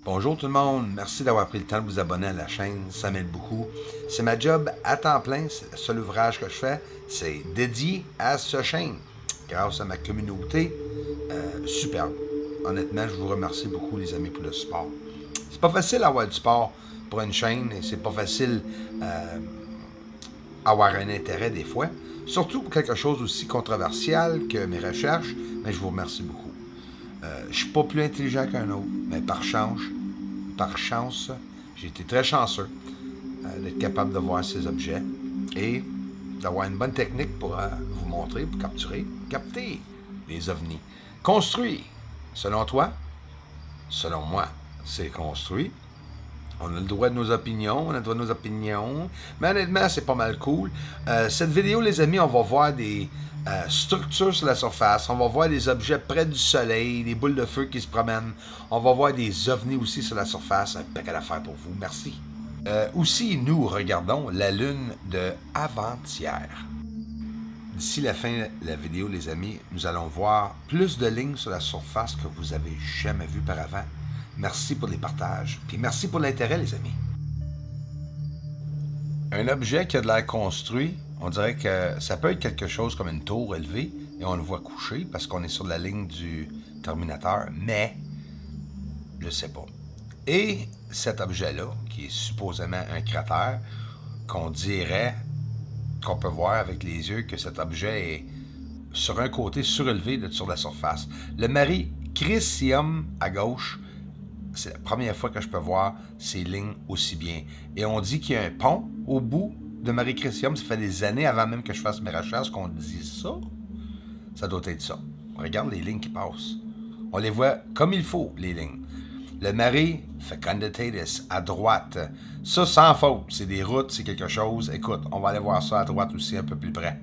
Bonjour tout le monde, merci d'avoir pris le temps de vous abonner à la chaîne, ça m'aide beaucoup. C'est ma job à temps plein, c'est le seul ouvrage que je fais, c'est dédié à ce chaîne, grâce à ma communauté superbe. Honnêtement, je vous remercie beaucoup les amis pour le support. C'est pas facile d'avoir du support pour une chaîne et c'est pas facile avoir un intérêt des fois, surtout pour quelque chose aussi controversial que mes recherches, mais je vous remercie beaucoup. Je suis pas plus intelligent qu'un autre, mais par chance, j'ai été très chanceux d'être capable de voir ces objets et d'avoir une bonne technique pour vous montrer, pour capter les ovnis. Construit, selon toi, selon moi, c'est construit. On a le droit de nos opinions, on a le droit de nos opinions, mais honnêtement, c'est pas mal cool. Cette vidéo, les amis, on va voir des structures sur la surface, on va voir des objets près du soleil, des boules de feu qui se promènent, on va voir des ovnis aussi sur la surface, un paquet d'affaires pour vous, merci. Aussi, nous regardons la lune de avant-hier. D'ici la fin de la vidéo, les amis, nous allons voir plus de lignes sur la surface que vous avez jamais vues par avant. Merci pour les partages, puis merci pour l'intérêt, les amis. Un objet qui a de l'air construit, on dirait que ça peut être quelque chose comme une tour élevée, et on le voit coucher parce qu'on est sur la ligne du Terminateur, mais je sais pas. Et cet objet-là, qui est supposément un cratère, qu'on dirait, qu'on peut voir avec les yeux que cet objet est sur un côté surélevé sur la surface. Le Mare Crisium à gauche, c'est la première fois que je peux voir ces lignes aussi bien. Et on dit qu'il y a un pont au bout de Mare Crisium. Ça fait des années avant même que je fasse mes recherches qu'on dit ça. Ça doit être ça. Regarde les lignes qui passent. On les voit comme il faut, les lignes. Le Mare Fecunditatis à droite. Ça, sans faute. C'est des routes, c'est quelque chose. Écoute, on va aller voir ça à droite aussi un peu plus près.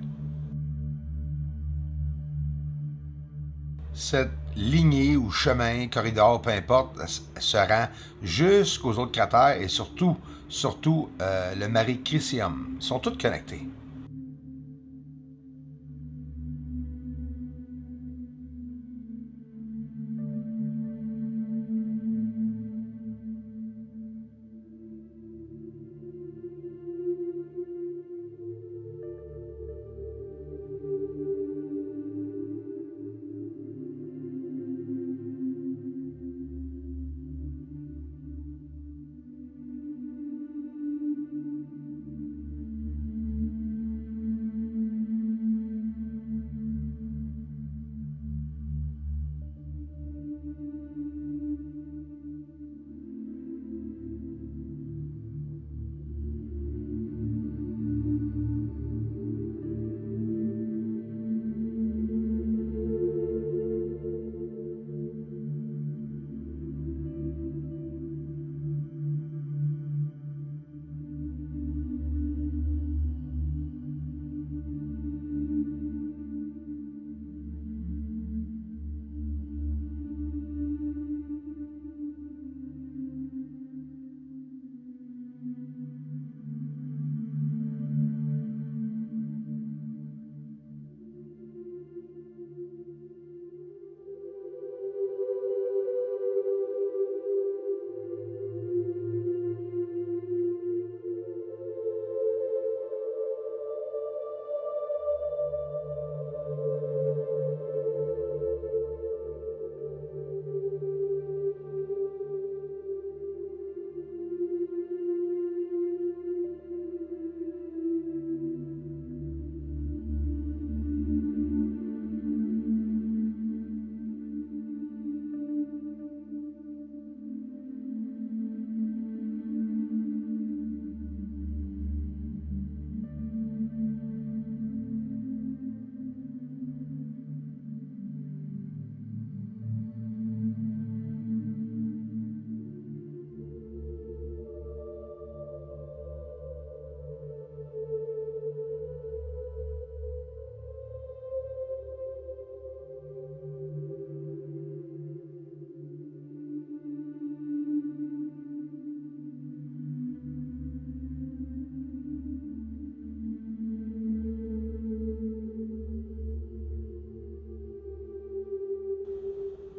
Cette lignée ou chemin, corridor, peu importe, se rend jusqu'aux autres cratères et surtout le Mare Crisium. Ils sont tous connectés.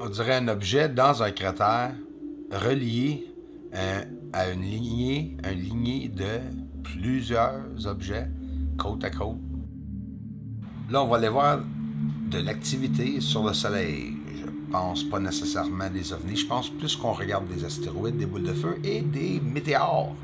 On dirait un objet dans un cratère, relié à une lignée de plusieurs objets côte à côte. Là, on va aller voir de l'activité sur le Soleil. Je pense pas nécessairement des ovnis, je pense plus qu'on regarde des astéroïdes, des boules de feu et des météores.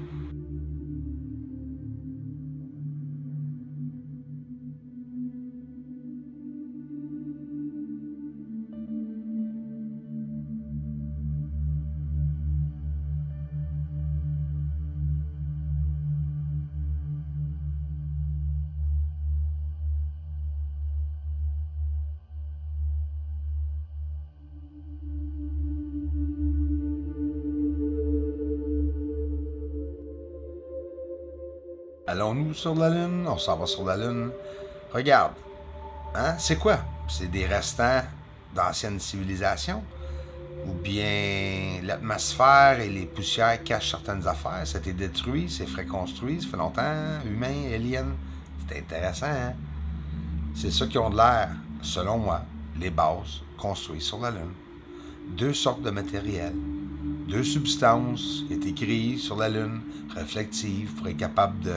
Allons-nous sur la Lune? On s'en va sur la Lune. Regarde, hein? C'est quoi? C'est des restants d'anciennes civilisations? Ou bien l'atmosphère et les poussières cachent certaines affaires? Ça a été détruit, c'est reconstruit, ça fait longtemps, humains, aliens. C'est intéressant, hein? C'est ça qui ont de l'air, selon moi, les bases construites sur la Lune. 2 sortes de matériel, 2 substances qui est écrit sur la Lune, réflectives, pour être capable de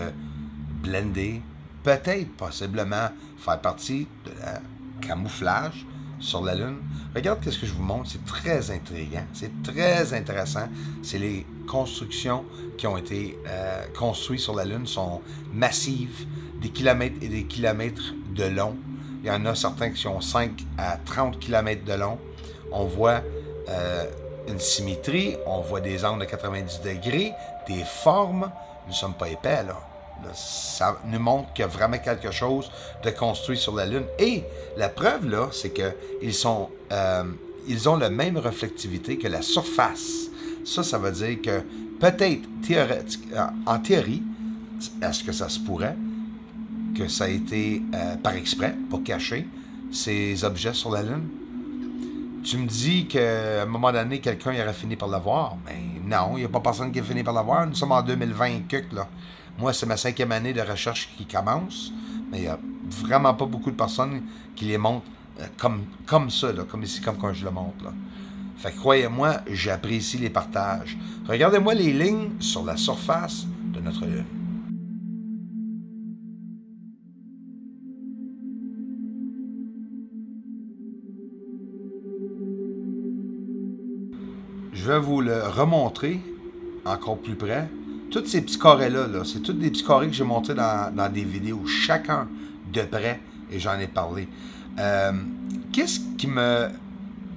blender, peut-être, possiblement, faire partie de la camouflage sur la Lune. Regarde ce que je vous montre, c'est très intriguant, c'est très intéressant. C'est les constructions qui ont été construites sur la Lune sont massives, des kilomètres et des kilomètres de long. Il y en a certains qui ont 5 à 30 kilomètres de long. On voit une symétrie, on voit des angles de 90 degrés, des formes. Nous ne sommes pas épais, là. Ça nous montre qu'il y a vraiment quelque chose de construit sur la Lune. Et la preuve, là, c'est qu'ils ont la même reflectivité que la surface. Ça veut dire que peut-être, en théorie, est-ce que ça se pourrait que ça a été par exprès, pour cacher ces objets sur la Lune? Tu me dis qu'à un moment donné, quelqu'un aurait fini par l'avoir. Mais non, il n'y a pas personne qui a fini par l'avoir. Nous sommes en 2020 et quelques, là. Moi, c'est ma 5e année de recherche qui commence, mais il n'y a vraiment pas beaucoup de personnes qui les montrent comme ça, là, comme ici, comme quand je le montre, là. Fait que croyez-moi, j'apprécie les partages. Regardez-moi les lignes sur la surface de notre Lune. Je vais vous le remontrer encore plus près. Tous ces petits carrés-là, c'est tous des petits carrés que j'ai montrés dans des vidéos, chacun de près, et j'en ai parlé. Qu'est-ce qui m'a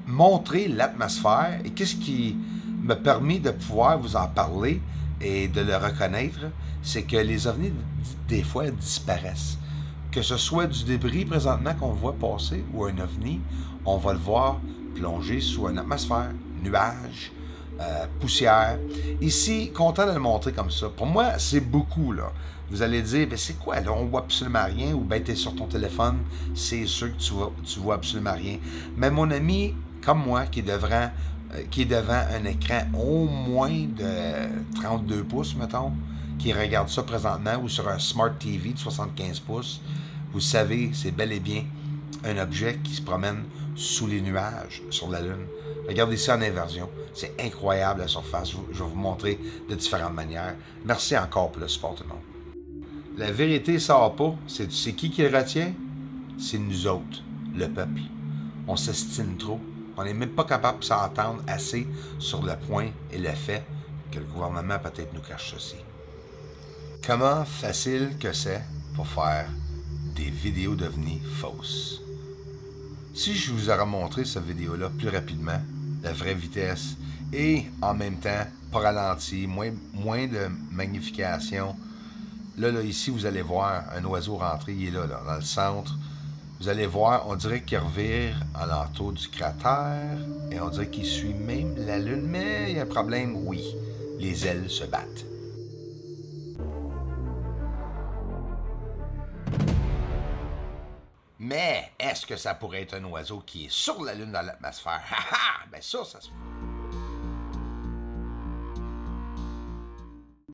montré l'atmosphère et qu'est-ce qui m'a permis de pouvoir vous en parler et de le reconnaître, c'est que les ovnis, des fois, disparaissent. Que ce soit du débris présentement qu'on voit passer ou un ovni, on va le voir plonger sous une atmosphère, nuages, poussière. Ici, content de le montrer comme ça. Pour moi, c'est beaucoup, là. Vous allez dire, ben c'est quoi, là, on voit absolument rien, ou ben t'es sur ton téléphone, c'est sûr que tu vois absolument rien. Mais mon ami, comme moi, qui est devant un écran au moins de 32 pouces, mettons, qui regarde ça présentement, ou sur un Smart TV de 75 pouces, vous savez, c'est bel et bien un objet qui se promène sous les nuages, sur la Lune. Regardez ça en inversion. C'est incroyable la surface. Je vais vous montrer de différentes manières. Merci encore pour le support, tout le monde. La vérité ne sort pas. C'est qui le retient? C'est nous autres, le peuple. On s'estime trop. On n'est même pas capable de s'entendre assez sur le point et le fait que le gouvernement peut-être nous cache ceci. Comment facile que c'est pour faire des vidéos d'ovnis fausses. Si je vous aurais montré cette vidéo-là plus rapidement, la vraie vitesse, et en même temps, pas ralenti, moins de magnification, là, ici, vous allez voir un oiseau rentrer, il est là, dans le centre. Vous allez voir, on dirait qu'il revire à l'entour du cratère, et on dirait qu'il suit même la Lune, mais il y a un problème, oui, les ailes se battent. Mais est-ce que ça pourrait être un oiseau qui est sur la Lune dans l'atmosphère? Ben ça se peut.